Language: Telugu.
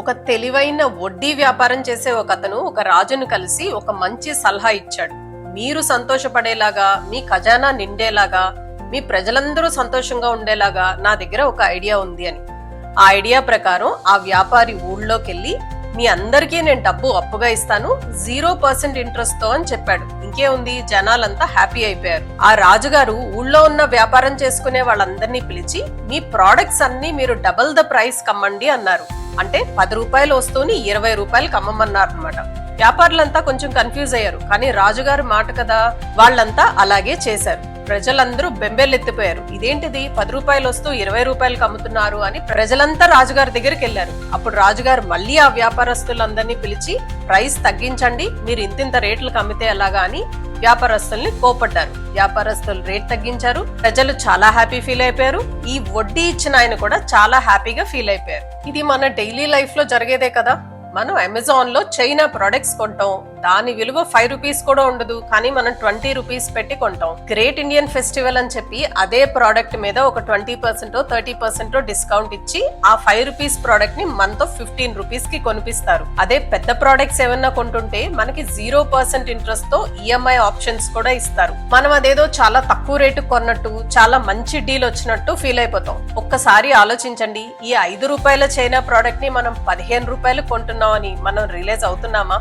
ఒక తెలివైన వడ్డీ వ్యాపారం చేసే ఒక అతను ఒక రాజును కలిసి ఒక మంచి సలహా ఇచ్చాడు. మీరు సంతోషపడేలాగా, మీ ఖజానా నిండేలాగా, మీ ప్రజలందరూ సంతోషంగా ఉండేలాగా నా దగ్గర ఒక ఐడియా ఉంది అని. ఆ ఐడియా ప్రకారం ఆ వ్యాపారి ఊళ్ళోకెళ్ళి, మీ అందరికీ నేను డబ్బు అప్పుగా ఇస్తాను 0% ఇంట్రెస్ట్ తో అని చెప్పాడు. ఇంకే ఉంది, జనాలంతా హ్యాపీ అయిపోయారు. ఆ రాజుగారు ఊళ్ళో ఉన్న వ్యాపారం చేసుకునే వాళ్ళందరినీ పిలిచి, మీ ప్రోడక్ట్స్ అన్ని మీరు డబుల్ ద ప్రైస్ కమ్మండి అన్నారు. అంటే 10 రూపాయల వస్తువుని 20 రూపాయలు కమ్మమన్నారు అనమాట. వ్యాపారులంతా కొంచెం కన్ఫ్యూజ్ అయ్యారు, కానీ రాజుగారి మాట కదా, వాళ్ళంతా అలాగే చేశారు. ప్రజలందరూ బెంబేలెత్తిపోయారు. ఇదేంటిది, 10 రూపాయలు వస్తూ 20 రూపాయలకు అమ్ముతున్నారు అని ప్రజలంతా రాజుగారి దగ్గరికి వెళ్లారు. అప్పుడు రాజుగారు మళ్ళీ ఆ వ్యాపారస్తులందరినీ పిలిచి, ప్రైస్ తగ్గించండి, మీరు ఇంతింత రేట్లకు అమ్మితే ఎలాగా అని వ్యాపారస్తుల్ని కోపడ్డారు. వ్యాపారస్తులు రేట్ తగ్గించారు. ప్రజలు చాలా హ్యాపీ ఫీల్ అయిపోయారు. ఈ వడ్డీ ఇచ్చిన ఆయన కూడా చాలా హ్యాపీగా ఫీల్ అయిపోయారు. ఇది మన డైలీ లైఫ్ లో జరిగేదే కదా. మనం అమెజాన్ లో చైనా ప్రొడక్ట్స్ కొంటాం, దాని విలువ 5 రూపీస్ కూడా ఉండదు, కానీ మనం 20 రూపీస్ పెట్టి కొంటాం. గ్రేట్ ఇండియన్ ఫెస్టివల్ అని చెప్పి అదే ప్రోడక్ట్ మీద ఒక 20% 30% డిస్కౌంట్ ఇచ్చి ఆ 5 రూపీస్ ప్రోడక్ట్ ని మనతో 15 రూపీస్ కి కొనిపిస్తారు. అదే పెద్ద ప్రోడక్ట్స్ ఏమన్నా కొంటుంటే మనకి 0% ఇంట్రెస్ట్ తో ఈఎంఐ ఆప్షన్స్ కూడా ఇస్తారు. మనం అదేదో చాలా తక్కువ రేటు కొన్నట్టు, చాలా మంచి డీల్ వచ్చినట్టు ఫీల్ అయిపోతాం. ఒక్కసారి ఆలోచించండి, ఈ 5 రూపాయల చైనా ప్రోడక్ట్ ని మనం 15 రూపాయలు కొంటున్నాం అని మనం రియలైజ్ అవుతున్నామా?